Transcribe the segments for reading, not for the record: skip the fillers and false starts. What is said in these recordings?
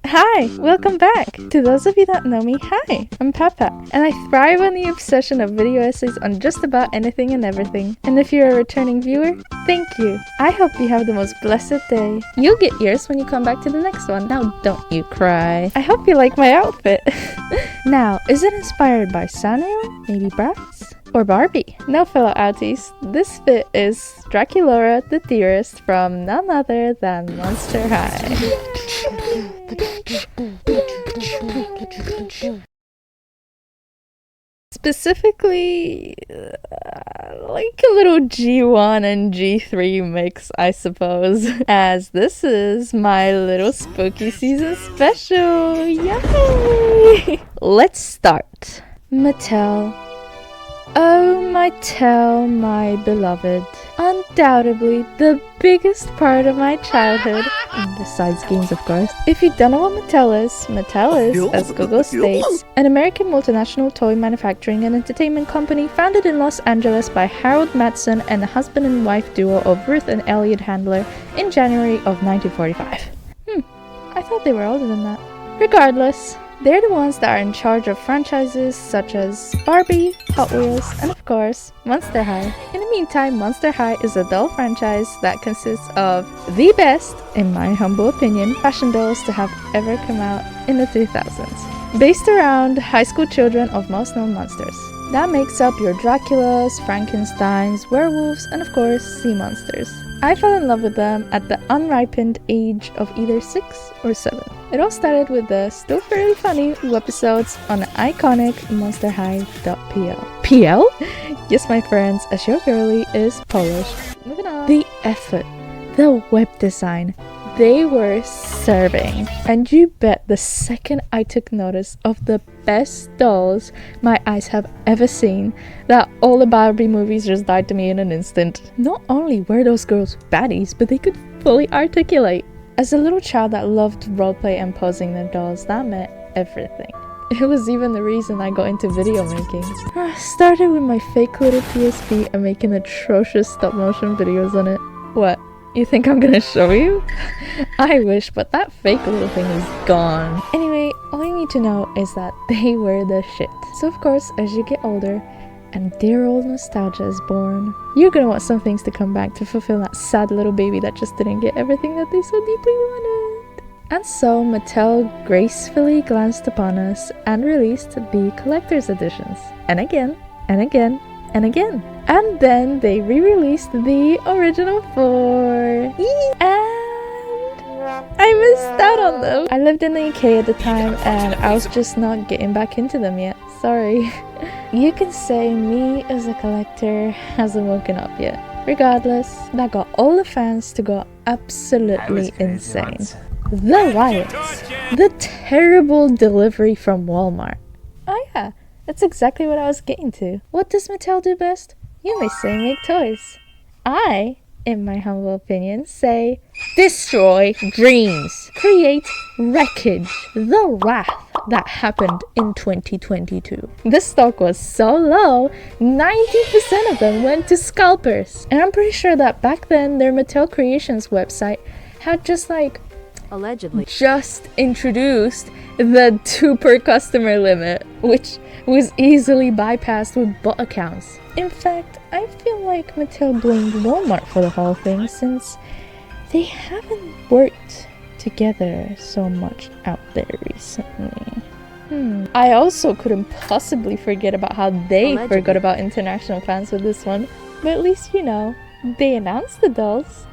Hi, welcome back! To those of you that know me, hi, I'm Papa, and I thrive on the obsession of video essays on just about anything and everything. And if you're a returning viewer, thank you! I hope you have the most blessed day. You'll get yours when you come back to the next one. Now don't you cry. I hope you like my outfit. Now, is it inspired by Sanrio, maybe Bratz, or Barbie? No, fellow outies, this fit is Draculaura the Theorist from none other than Monster High. Specifically, like a little G1 and G3 mix, I suppose, as this is my little spooky season special. Yay! Let's start. Mattel. Oh, Mattel, my beloved. Undoubtedly the biggest part of my childhood, besides games of course. If you don't know what Mattel is, as Google states, an American multinational toy manufacturing and entertainment company founded in Los Angeles by Harold Matson and the husband and wife duo of Ruth and Elliot Handler in January of 1945. I thought they were older than that. Regardless, they're the ones that are in charge of franchises such as Barbie, Hot Wheels, and of course, Monster High. In the meantime, Monster High is a doll franchise that consists of the best, in my humble opinion, fashion dolls to have ever come out in the 2000s. Based around high school children of most known monsters. That makes up your Draculas, Frankensteins, werewolves, and of course, sea monsters. I fell in love with them at the unripened age of either 6 or 7. It all started with the still fairly funny webisodes on the iconic monsterhigh.pl. PL? Yes, my friends, as your girlie is Polish. Moving on. The effort, the web design, they were serving. And you bet the second I took notice of the best dolls my eyes have ever seen, that all the Barbie movies just died to me in an instant. Not only were those girls baddies, but they could fully articulate. As a little child that loved roleplay and posing their dolls, that meant everything. It was even the reason I got into video making. I started with my fake little PSP and making atrocious stop motion videos on it. What? You think I'm gonna show you? I wish, but that fake little thing is gone. Anyway, all you need to know is that they were the shit. So of course, as you get older, and dear old nostalgia is born, you're gonna want some things to come back to fulfill that sad little baby that just didn't get everything that they so deeply wanted. And so Mattel gracefully glanced upon us and released the collector's editions. And again, and again, and again. And then they re-released the original 4. And I missed out on them. I lived in the UK at the time and I was just not getting back into them yet. Sorry. You can say me as a collector hasn't woken up yet. Regardless, that got all the fans to go absolutely insane. The riots. The terrible delivery from Walmart. Oh yeah, that's exactly what I was getting to. What does Mattel do best? You may say make toys. I, in my humble opinion, say destroy dreams. Create wreckage. The wrath that happened in 2022. The stock was so low, 90% of them went to scalpers. And I'm pretty sure that back then their Mattel Creations website had just like allegedly just introduced the 2 per customer limit, which was easily bypassed with bot accounts. In fact, I feel like Mattel blamed Walmart for the whole thing since they haven't worked together so much out there recently. I also couldn't possibly forget about how they forgot about international fans with this one, but at least you know, they announced the dolls.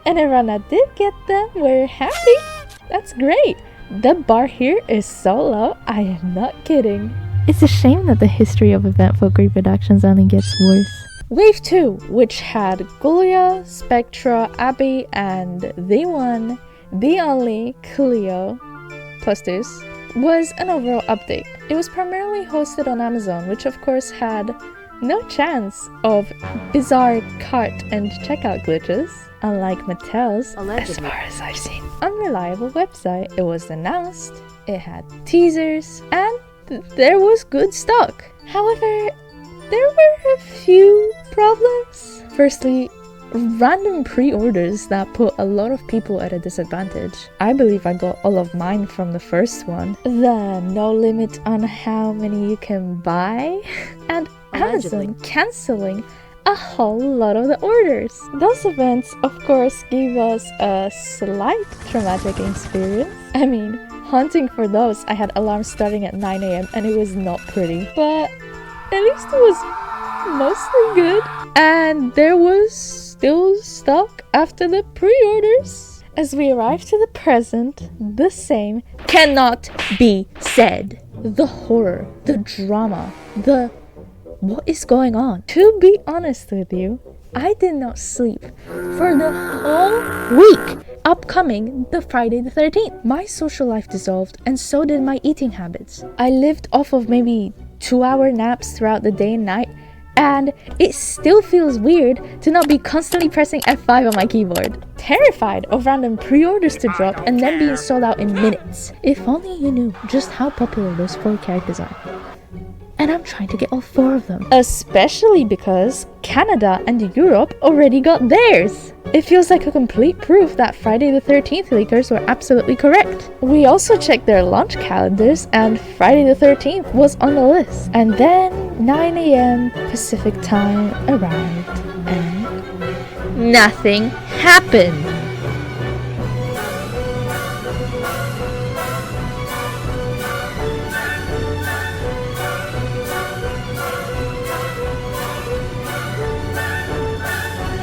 And everyone that did get them were happy. That's great. The bar here is so low, I am not kidding. It's a shame that the history of eventful Creeproductions only gets worse. Wave 2, which had Gulia, Spectra, Abby, and the one, the only Cleo, posters, was an overall update. It was primarily hosted on Amazon, which of course had no chance of bizarre cart and checkout glitches, unlike Mattel's, as far as I've seen, unreliable website. It was announced, it had teasers, and there was good stock. However, there were a few problems. Firstly, random pre-orders that put a lot of people at a disadvantage. I believe I got all of mine from the first one. The no limit on how many you can buy, and Amazon cancelling a whole lot of the orders. Those events, of course, gave us a slight traumatic experience. I mean, hunting for those, I had alarms starting at 9 a.m. and it was not pretty, but at least it was mostly good. And there was still stock after the pre-orders. As we arrive to the present, the same cannot be said. The horror, the drama, what is going on? To be honest with you, I did not sleep for the whole week upcoming the Friday the 13th. My social life dissolved and so did my eating habits. I lived off of maybe 2-hour naps throughout the day and night, and it still feels weird to not be constantly pressing F5 on my keyboard. Terrified of random pre-orders to drop and then being sold out in minutes. If only you knew just how popular those 4 characters are. And I'm trying to get all 4 of them. Especially because Canada and Europe already got theirs. It feels like a complete proof that Friday the 13th leakers were absolutely correct. We also checked their launch calendars and Friday the 13th was on the list. And then 9 a.m. Pacific time arrived and nothing happened.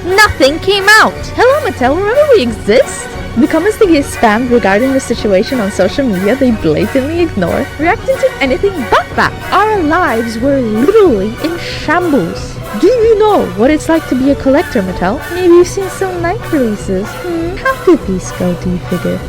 Nothing came out! Hello Mattel, remember we exist? The comments they get spammed regarding the situation on social media they blatantly ignore, reacting to anything but that. Our lives were literally in shambles. Do you know what it's like to be a collector, Mattel? Maybe you've seen some night releases. How did these go, do you figure?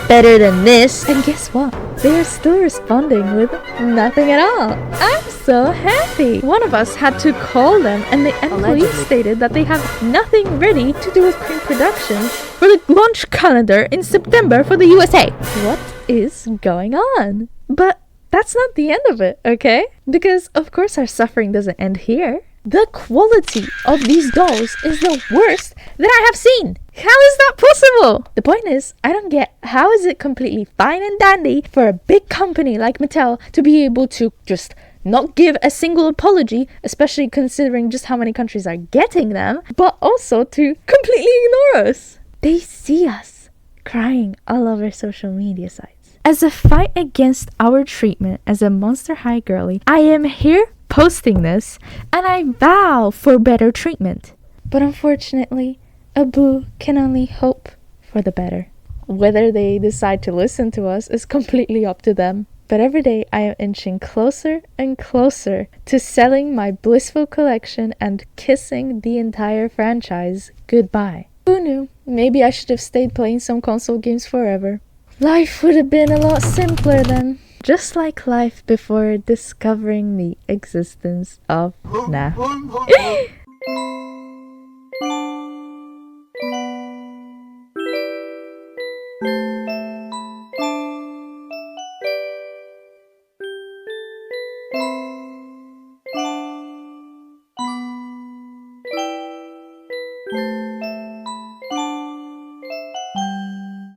Better than this. And guess what? They are still responding with nothing at all. I'm so happy. One of us had to call them and the employee stated that they have nothing ready to do with Creeproductions for the launch calendar in September for the USA. What is going on? But that's not the end of it, okay? Because of course our suffering doesn't end here. The quality of these dolls is the worst that I have seen. How is that possible? The point is, I don't get how is it completely fine and dandy for a big company like Mattel to be able to just not give a single apology, especially considering just how many countries are getting them, but also to completely ignore us. They see us crying all over social media sites. As a fight against our treatment as a Monster High girly, I am here posting this, and I vow for better treatment. But unfortunately, Abu can only hope for the better. Whether they decide to listen to us is completely up to them. But every day I am inching closer and closer to selling my blissful collection and kissing the entire franchise goodbye. Who knew? Maybe I should have stayed playing some console games forever. Life would have been a lot simpler then. Just like life before discovering the existence of Nah.